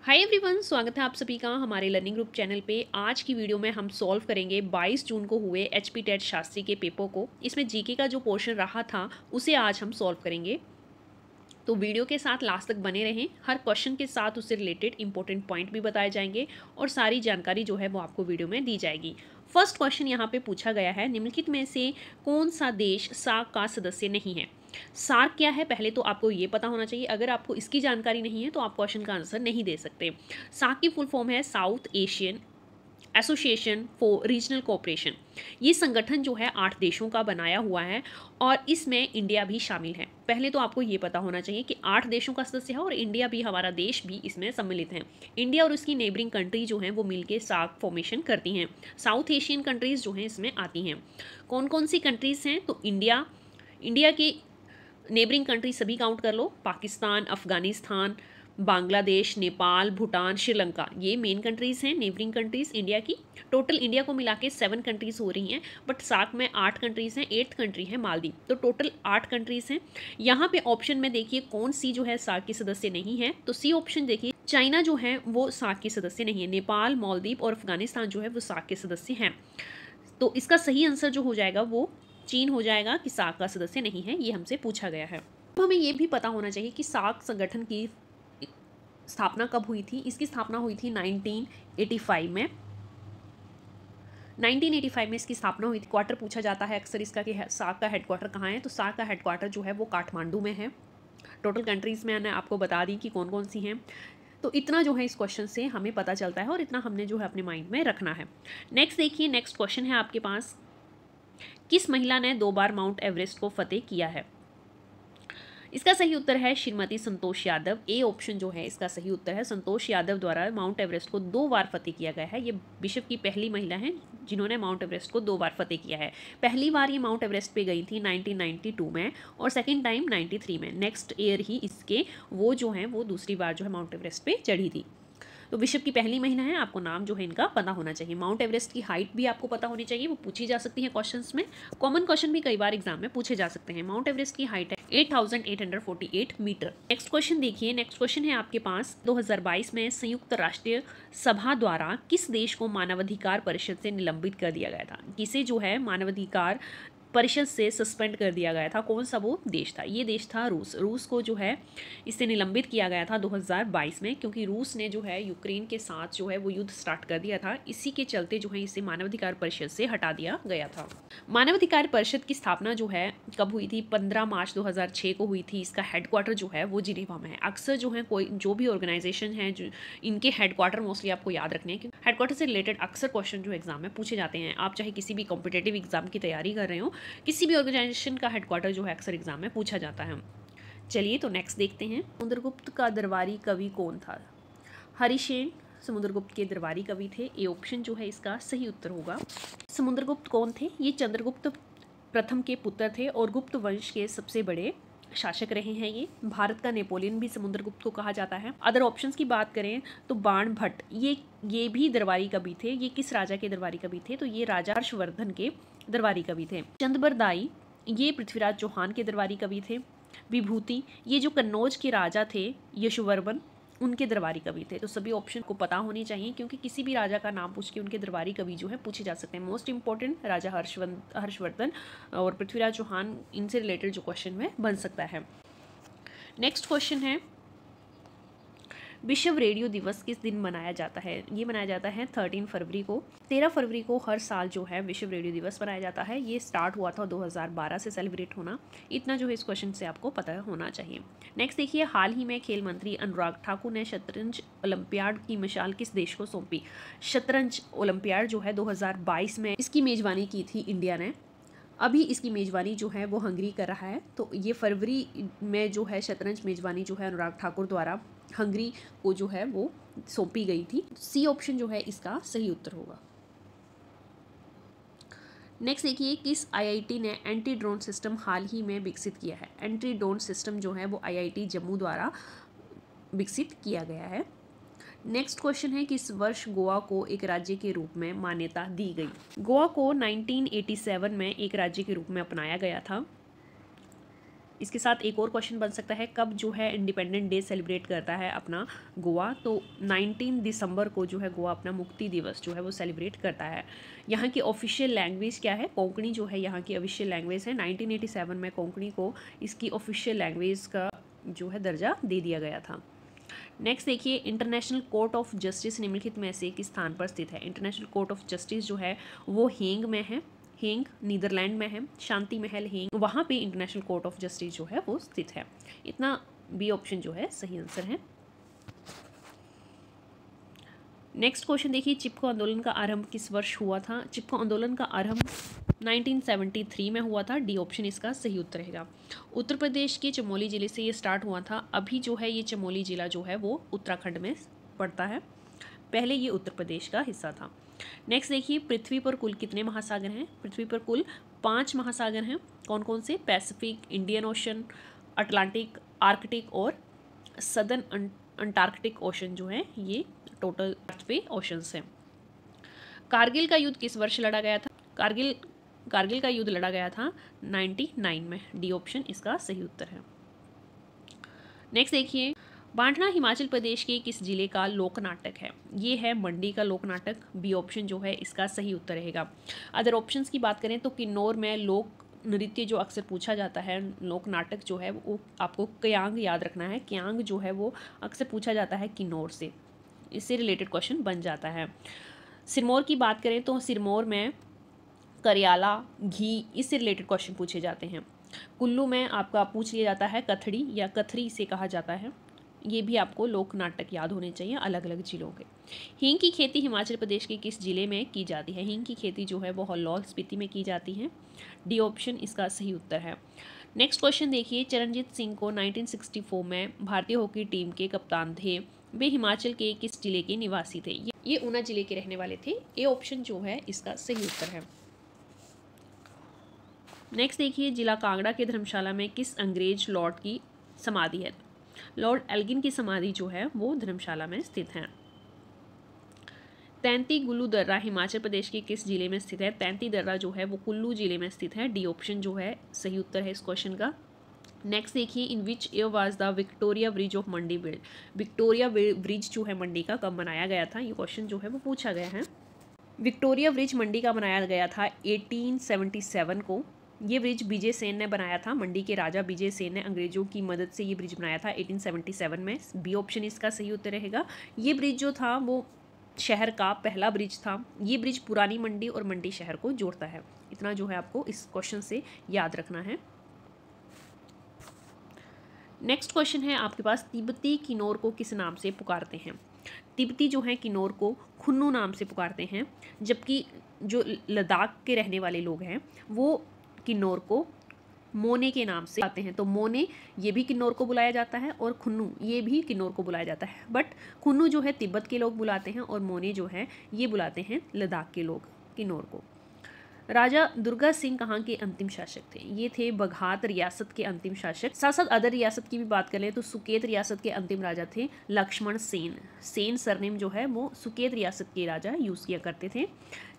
Hi everyone, स्वागत है आप सभी का हमारे लर्निंग ग्रुप चैनल पे। आज की वीडियो में हम सॉल्व करेंगे 22 जून को हुए एचपी टेट शास्त्री के पेपर को। इसमें जीके का जो पोर्शन रहा था उसे आज हम सॉल्व करेंगे, तो वीडियो के साथ लास्ट तक बने रहें। हर क्वेश्चन के साथ उससे रिलेटेड इंपॉर्टेंट पॉइंट भी बताए जाएंगे और सारी जानकारी जो है वो आपको वीडियो में दी जाएगी। फर्स्ट क्वेश्चन यहाँ पे पूछा गया है, निम्नलिखित में से कौन सा देश सार्क का सदस्य नहीं है। सार्क क्या है पहले तो आपको ये पता होना चाहिए। अगर आपको इसकी जानकारी नहीं है तो आप क्वेश्चन का आंसर नहीं दे सकते। सार्क की फुल फॉर्म है south Asian association for regional cooperation. ये संगठन जो है 8 देशों का बनाया हुआ है और इसमें इंडिया भी शामिल है। पहले तो आपको ये पता होना चाहिए कि 8 देशों का सदस्य है और इंडिया भी, हमारा देश भी इसमें सम्मिलित है। इंडिया और उसकी नेबरिंग कंट्री जो हैं वो मिलके सार्क फॉर्मेशन करती हैं। साउथ एशियन कंट्रीज जो हैं इसमें आती हैं। कौन कौन सी कंट्रीज हैं तो इंडिया की नेबरिंग कंट्री सभी काउंट कर लो, पाकिस्तान, अफगानिस्तान, बांग्लादेश, नेपाल, भूटान, श्रीलंका, ये मेन कंट्रीज़ हैं नेबरिंग कंट्रीज़ इंडिया की। टोटल इंडिया को मिला के 7 कंट्रीज़ हो रही हैं, बट सार्क में 8 कंट्रीज़ हैं। 8th कंट्री है मालदीव। तो टोटल 8 कंट्रीज़ हैं। यहाँ पे ऑप्शन में देखिए कौन सी जो है सार्क की सदस्य नहीं है, तो सी ऑप्शन देखिए, चाइना जो है वो सार्क की सदस्य नहीं है। नेपाल, मालदीव और अफगानिस्तान जो है वो सार्क के सदस्य हैं। तो इसका सही आंसर जो हो जाएगा वो चीन हो जाएगा कि सार्क का सदस्य नहीं है। ये हमसे पूछा गया है। अब हमें ये भी पता होना चाहिए कि सार्क संगठन की स्थापना कब हुई थी। इसकी स्थापना हुई थी 1985 में। 1985 में इसकी स्थापना हुई थी। क्वार्टर पूछा जाता है अक्सर इसका कि सार्क का हेडक्वार्टर कहाँ है, तो सार्क का हेडक्वार्टर जो है वो काठमांडू में है। टोटल कंट्रीज़ में मैंने आपको बता दी कि कौन कौन सी हैं। तो इतना जो है इस क्वेश्चन से हमें पता चलता है और इतना हमने जो है अपने माइंड में रखना है। नेक्स्ट देखिए, नेक्स्ट क्वेश्चन है आपके पास, किस महिला ने 2 बार माउंट एवरेस्ट को फतेह किया है। इसका सही उत्तर है श्रीमती संतोष यादव। ए ऑप्शन जो है इसका सही उत्तर है। संतोष यादव द्वारा माउंट एवरेस्ट को 2 बार फतेह किया गया है। ये विश्व की पहली महिला हैं जिन्होंने माउंट एवरेस्ट को 2 बार फतेह किया है। पहली बार ये माउंट एवरेस्ट पे गई थी 1992 में और सेकेंड टाइम 93 में। नेक्स्ट ईयर ही इसके वो जो हैं वो दूसरी बार जो है माउंट एवरेस्ट पे चढ़ी थी। तो विश्व की पहली महिला है। आपको नाम जो है इनका पता होना चाहिए। माउंट एवरेस्ट की हाइट भी आपको पता होनी चाहिए, वो पूछी जा सकती है क्वेश्चंस में। कॉमन क्वेश्चन भी कई बार एग्जाम में पूछे जा सकते हैं। माउंट एवरेस्ट की हाइट है 8848 मीटर। नेक्स्ट क्वेश्चन देखिए, नेक्स्ट क्वेश्चन है आपके पास, 2022 में संयुक्त राष्ट्र सभा द्वारा किस देश को मानवाधिकार परिषद से निलंबित कर दिया गया था। किसे जो है मानवाधिकार परिषद से सस्पेंड कर दिया गया था। कौन सा वो देश था? ये देश था रूस। रूस को जो है इससे निलंबित किया गया था 2022 में, क्योंकि रूस ने जो है यूक्रेन के साथ जो है वो युद्ध स्टार्ट कर दिया था। इसी के चलते जो है इसे मानवाधिकार परिषद से हटा दिया गया था। मानवाधिकार परिषद की स्थापना जो है कब हुई थी? 15 मार्च 2006 को हुई थी। इसका हेडक्वार्टर जो है वो जिनेवा में है। अक्सर जो है कोई जो भी ऑर्गेनाइजेशन है जो इनके हेडक्वार्टर मोस्टली आपको याद रखने हैं, क्योंकि हेडक्वार्टर से रिलेटेड अक्सर क्वेश्चन जो एग्जाम में पूछे जाते हैं। आप चाहे किसी भी कॉम्पिटेटिव एग्जाम की तैयारी कर रहे हो, किसी भी ऑर्गेनाइजेशन का हेडक्वार्टर जो है अक्सर एग्जाम में पूछा जाता है। चलिए तो नेक्स्ट देखते हैं, समुद्रगुप्त का दरबारी कवि कौन था? हरिसेन समुद्रगुप्त के दरबारी कवि थे। ए ऑप्शन जो है इसका सही उत्तर होगा। समुद्रगुप्त कौन थे? ये चंद्रगुप्त प्रथम के पुत्र थे और गुप्त वंश के सबसे बड़े शासक रहे हैं। ये भारत का नेपोलियन भी समुद्रगुप्त को कहा जाता है। अदर ऑप्शंस की बात करें तो बाण भट्ट ये भी दरबारी कवि थे। ये किस राजा के दरबारी कवि थे? तो ये राजा हर्षवर्धन के दरबारी कवि थे। चंद्रबरदाई ये पृथ्वीराज चौहान के दरबारी कवि थे। विभूति ये जो कन्नौज के राजा थे यशोवर्मन, उनके दरबारी कवि थे। तो सभी ऑप्शन को पता होनी चाहिए, क्योंकि किसी भी राजा का नाम पूछ के उनके दरबारी कवि जो है पूछे जा सकते हैं। मोस्ट इंपॉर्टेंट राजा हर्षवर्धन और पृथ्वीराज चौहान, इनसे रिलेटेड जो क्वेश्चन में बन सकता है। नेक्स्ट क्वेश्चन है, विश्व रेडियो दिवस किस दिन मनाया जाता है? ये मनाया जाता है 13 फरवरी को। 13 फरवरी को हर साल जो है विश्व रेडियो दिवस मनाया जाता है। ये स्टार्ट हुआ था 2012 से सेलिब्रेट होना। इतना जो है इस क्वेश्चन से आपको पता होना चाहिए। नेक्स्ट देखिए, हाल ही में खेल मंत्री अनुराग ठाकुर ने शतरंज ओलंपियाड की मशाल किस देश को सौंपी? शतरंज ओलंपियाड जो है 2022 में इसकी मेजबानी की थी इंडिया ने। अभी इसकी मेज़बानी जो है वो हंगरी कर रहा है। तो ये फरवरी में जो है शतरंज मेज़बानी जो है अनुराग ठाकुर द्वारा हंगरी को जो है वो सौंपी गई थी। सी ऑप्शन जो है इसका सही उत्तर होगा। नेक्स्ट देखिए, किस आईआईटी ने एंटी ड्रोन सिस्टम हाल ही में विकसित किया है? एंटी ड्रोन सिस्टम जो है वो आईआईटी जम्मू द्वारा विकसित किया गया है। नेक्स्ट क्वेश्चन है, किस वर्ष गोवा को एक राज्य के रूप में मान्यता दी गई? गोवा को 1987 में एक राज्य के रूप में अपनाया गया था। इसके साथ एक और क्वेश्चन बन सकता है, कब जो है इंडिपेंडेंट डे सेलिब्रेट करता है अपना गोवा? तो 19 दिसंबर को जो है गोवा अपना मुक्ति दिवस जो है वो सेलिब्रेट करता है। यहाँ की ऑफिशियल लैंग्वेज क्या है? कोंकणी जो है यहाँ की ऑफिशियल लैंग्वेज है। 1987 में कोंकणी को इसकी ऑफिशियल लैंग्वेज का जो है दर्जा दे दिया गया था। नेक्स्ट देखिए, इंटरनेशनल कोर्ट ऑफ जस्टिस निम्नलिखित में से किस स्थान पर स्थित है? इंटरनेशनल कोर्ट ऑफ जस्टिस जो है वो हेंग में है। हेंग नीदरलैंड में है। शांति महल हेंग, वहाँ पे इंटरनेशनल कोर्ट ऑफ जस्टिस जो है वो स्थित है। इतना बी ऑप्शन जो है सही आंसर है। नेक्स्ट क्वेश्चन देखिए, चिपको आंदोलन का आरंभ किस वर्ष हुआ था? चिपको आंदोलन का आरंभ 1973 में हुआ था। डी ऑप्शन इसका सही उत्तर रहेगा। उत्तर प्रदेश के चमोली जिले से ये स्टार्ट हुआ था। अभी जो है ये चमोली जिला जो है वो उत्तराखंड में पड़ता है, पहले ये उत्तर प्रदेश का हिस्सा था। नेक्स्ट देखिए, पृथ्वी पर कुल कितने महासागर हैं? पृथ्वी पर कुल 5 महासागर हैं। कौन कौन से? Pacific, Indian ocean, Atlantic, Arctic और सदर्न अंटार्कटिक ओशन जो है ये टोटल 8 ओशंस हैं। कारगिल का युद्ध किस वर्ष लड़ा गया था? कारगिल का युद्ध लड़ा गया था 99 में। डी ऑप्शन इसका सही उत्तर है। नेक्स्ट देखिए, बांटना हिमाचल प्रदेश के किस जिले का लोक नाटक है? ये है मंडी का लोक नाटक। बी ऑप्शन जो है इसका सही उत्तर रहेगा। अदर ऑप्शंस की बात करें तो किन्नौर में लोक नृत्य जो अक्सर पूछा जाता है, लोक नाटक जो है वो आपको क्यांग याद रखना है। क्यांग जो है वो अक्सर पूछा जाता है किन्नौर से, इससे रिलेटेड क्वेश्चन बन जाता है। सिरमौर की बात करें तो सिरमौर में करियाला, घी, इससे रिलेटेड क्वेश्चन पूछे जाते हैं। कुल्लू में आपका पूछ लिया जाता है कथड़ी या कथरी इसे कहा जाता है। ये भी आपको लोक नाटक याद होने चाहिए अलग अलग जिलों के। हींग की खेती हिमाचल प्रदेश के किस जिले में की जाती है? हींग की खेती जो है वो लाहौल स्पीति में की जाती है। डी ऑप्शन इसका सही उत्तर है। नेक्स्ट क्वेश्चन देखिए, चरणजीत सिंह को 1964 में भारतीय हॉकी टीम के कप्तान थे। वे हिमाचल के किस जिले के निवासी थे? ये ऊना जिले के रहने वाले थे। ए ऑप्शन जो है इसका सही उत्तर है। नेक्स्ट देखिए, जिला कांगड़ा के धर्मशाला में किस अंग्रेज लॉर्ड की समाधि है? लॉर्ड एल्गिन की समाधि जो है वो धर्मशाला में स्थित है। तैंती गुल्लू दर्रा हिमाचल प्रदेश के किस जिले में स्थित है? तैंती दर्रा जो है वो कुल्लू जिले में स्थित है। डी ऑप्शन जो है सही उत्तर है इस क्वेश्चन का। नेक्स्ट देखिए, in which year was the Victoria bridge of Mandi build? Victoria bridge जो है मंडी का कब बनाया गया था? ये क्वेश्चन जो है वो पूछा गया है। विक्टोरिया ब्रिज मंडी का बनाया गया था 1877 को। ये ब्रिज विजय सेन ने बनाया था। मंडी के राजा विजय सेन ने अंग्रेजों की मदद से ये ब्रिज बनाया था 1877 में। बी ऑप्शन इसका सही उत्तर रहेगा। ये ब्रिज जो था वो शहर का पहला ब्रिज था। ये ब्रिज पुरानी मंडी और मंडी शहर को जोड़ता है। इतना जो है आपको इस क्वेश्चन से याद रखना है। नेक्स्ट क्वेश्चन है आपके पास, तिब्बती किन्नौर को किस नाम से पुकारते हैं? तिब्बती जो है किन्नौर को खुन्नू नाम से पुकारते हैं, जबकि जो लद्दाख के रहने वाले लोग हैं वो किन्नौर को मोने के नाम से आते हैं। तो मोने ये भी किन्नौर को बुलाया जाता है और खुन्नू ये भी किन्नौर को बुलाया जाता है। बट खुन्नू जो है तिब्बत के लोग बुलाते हैं और मोने जो है ये बुलाते हैं लद्दाख के लोग किन्नौर को। राजा दुर्गा सिंह कहाँ के अंतिम शासक थे? ये थे बघात रियासत के अंतिम शासक। साथ साथ अदर रियासत की भी बात करें तो सुकेत रियासत के अंतिम राजा थे लक्ष्मण सेन। सेन सरनेम जो है वो सुकेत रियासत के राजा यूज़ किया करते थे।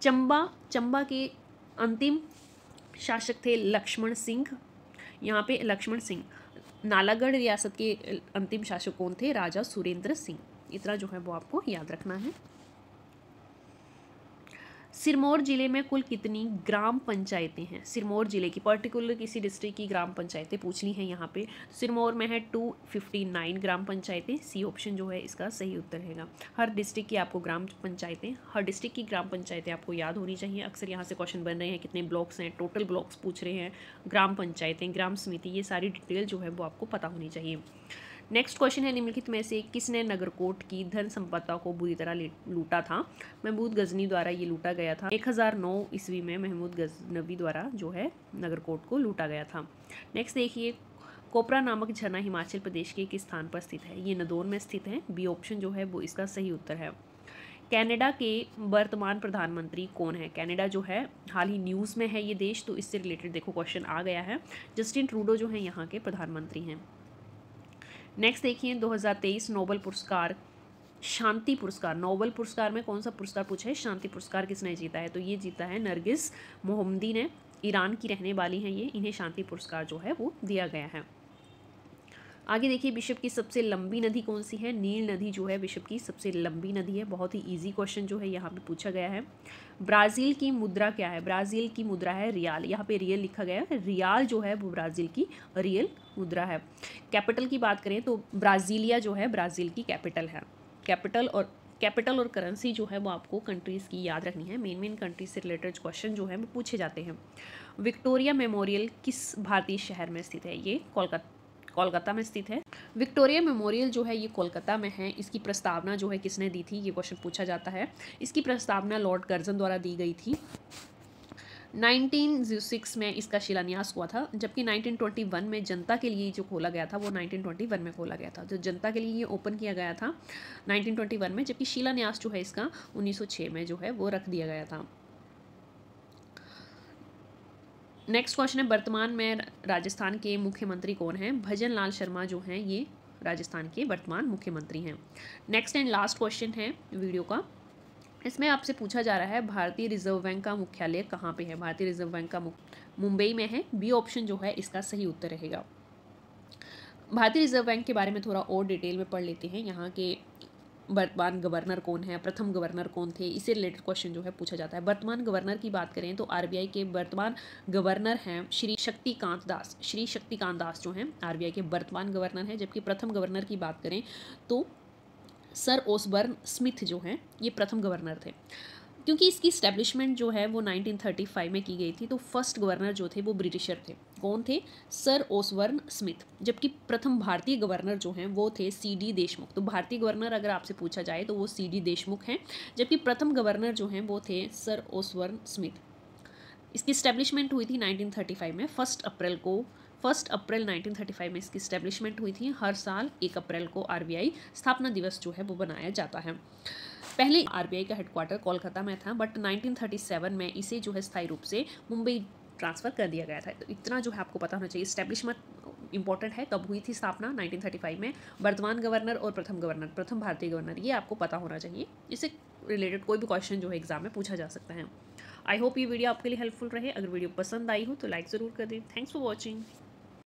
चंबा के अंतिम शासक थे लक्ष्मण सिंह। यहाँ पे लक्ष्मण सिंह। नालागढ़ रियासत के अंतिम शासक कौन थे? राजा सुरेंद्र सिंह। इतना जो है वो आपको याद रखना है। सिरमौर जिले में कुल कितनी ग्राम पंचायतें हैं? सिरमौर जिले की पर्टिकुलर किसी डिस्ट्रिक्ट की ग्राम पंचायतें पूछ ली हैं यहाँ पे। सिरमौर में है 259 ग्राम पंचायतें। सी ऑप्शन जो है इसका सही उत्तर रहेगा। हर डिस्ट्रिक्ट की आपको ग्राम पंचायतें, हर डिस्ट्रिक्ट की ग्राम पंचायतें आपको याद होनी चाहिए। अक्सर यहाँ से क्वेश्चन बन रहे हैं, कितने ब्लॉक्स हैं, टोटल ब्लॉक्स पूछ रहे हैं, ग्राम पंचायतें, ग्राम समिति, ये सारी डिटेल जो है वो आपको पता होनी चाहिए। नेक्स्ट क्वेश्चन है, निम्नलिखित में से किसने नगरकोट की धन संपदा को बुरी तरह लूटा था? महमूद गजनी द्वारा ये लूटा गया था। 1009 ईस्वी में महमूद गजनवी द्वारा जो है नगरकोट को लूटा गया था। नेक्स्ट देखिए, कोपरा नामक झरना हिमाचल प्रदेश के किस स्थान पर स्थित है? ये नदौन में स्थित है। बी ऑप्शन जो है वो इसका सही उत्तर है। कनाडा के वर्तमान प्रधानमंत्री कौन है? कनाडा जो है हाल ही न्यूज़ में है ये देश, तो इससे रिलेटेड देखो क्वेश्चन आ गया है। जस्टिन ट्रूडो जो है यहाँ के प्रधानमंत्री हैं। नेक्स्ट देखिए, 2023 नोबेल पुरस्कार शांति पुरस्कार, नोबेल पुरस्कार में कौन सा पुरस्कार पूछा है? शांति पुरस्कार किसने जीता है? तो ये जीता है नरगिस मोहम्मदी ने। ईरान की रहने वाली हैं ये, इन्हें शांति पुरस्कार जो है वो दिया गया है। आगे देखिए, विश्व की सबसे लंबी नदी कौन सी है? नील नदी जो है विश्व की सबसे लंबी नदी है। बहुत ही इजी क्वेश्चन जो है यहाँ पे पूछा गया है। ब्राज़ील की मुद्रा क्या है? ब्राज़ील की मुद्रा है रियाल। यहाँ पे रियल लिखा गया है, रियाल जो है वो ब्राज़ील की रियल मुद्रा है। कैपिटल की बात करें तो ब्राज़ीलिया जो है ब्राज़ील की कैपिटल है। कैपिटल और करेंसी जो है वो आपको कंट्रीज़ की याद रखनी है। मेन कंट्रीज से रिलेटेड क्वेश्चन जो है वो पूछे जाते हैं। विक्टोरिया मेमोरियल किस भारतीय शहर में स्थित है? ये कोलकाता में स्थित है। विक्टोरिया मेमोरियल जो है ये कोलकाता में है। इसकी प्रस्तावना जो है किसने दी थी? ये क्वेश्चन पूछा जाता है। इसकी प्रस्तावना लॉर्ड कर्जन द्वारा दी गई थी। 1906 में इसका शिलान्यास हुआ था, जबकि 1921 में जनता के लिए जो खोला गया था वो 1921 में खोला गया था। तो जनता के लिए ये ओपन किया गया था 1921 में, जबकि शिलान्यास जो है इसका 1906 में जो है वो रख दिया गया था। नेक्स्ट क्वेश्चन है, वर्तमान में राजस्थान के मुख्यमंत्री कौन हैं? भजन लाल शर्मा जो हैं ये राजस्थान के वर्तमान मुख्यमंत्री हैं। नेक्स्ट एंड लास्ट क्वेश्चन है वीडियो का, इसमें आपसे पूछा जा रहा है भारतीय रिजर्व बैंक का मुख्यालय कहाँ पे है? भारतीय रिजर्व बैंक का मुंबई में है। बी ऑप्शन जो है इसका सही उत्तर रहेगा। भारतीय रिजर्व बैंक के बारे में थोड़ा और डिटेल में पढ़ लेते हैं। यहाँ के वर्तमान गवर्नर कौन है, प्रथम गवर्नर कौन थे, इससे रिलेटेड क्वेश्चन जो है पूछा जाता है। वर्तमान गवर्नर की बात करें तो आरबीआई के वर्तमान गवर्नर हैं श्री शक्तिकांत दास। श्री शक्तिकांत दास जो हैं आरबीआई के वर्तमान गवर्नर हैं। जबकि प्रथम गवर्नर की बात करें तो सर ओसबर्न स्मिथ जो हैं ये प्रथम गवर्नर थे। क्योंकि इसकी इस्टेब्लिशमेंट जो है वो 1935 में की गई थी, तो फर्स्ट गवर्नर जो थे वो ब्रिटिशर थे। कौन थे? Sir Osborne Smith. जबकि प्रथम भारतीय गवर्नर जो हैं वो थे सीडी देशमुख। तो भारतीय गवर्नर अगर आपसे पूछा जाए तो वो सीडी देशमुख हैं, जबकि प्रथम गवर्नर जो हैं वो थे सर ओसबर्न स्मिथ। इसकी इस्टेब्लिशमेंट हुई थी 1935 में। 1 अप्रैल 1935 में इसकी इस्टेब्लिशमेंट हुई थी। हर साल 1 अप्रैल को आरबीआई स्थापना दिवस जो है वो बनाया जाता है। पहले आरबीआई का हेडक्वार्टर कोलकाता में था, बट 1937 में इसे जो है स्थायी रूप से मुंबई ट्रांसफ़र कर दिया गया था। तो इतना जो है आपको पता होना चाहिए। इस्टेब्लिशमेंट इंपॉर्टेंट है, कब हुई थी स्थापना? 1935 में। वर्तमान गवर्नर और प्रथम भारतीय गवर्नर, ये आपको पता होना चाहिए। इससे रिलेटेड कोई भी क्वेश्चन जो है एग्जाम में पूछा जा सकता है। आई होप ये वीडियो आपके लिए हेल्पफुल रहे। अगर वीडियो पसंद आई हो तो लाइक ज़रूर कर दें। Thanks for watching.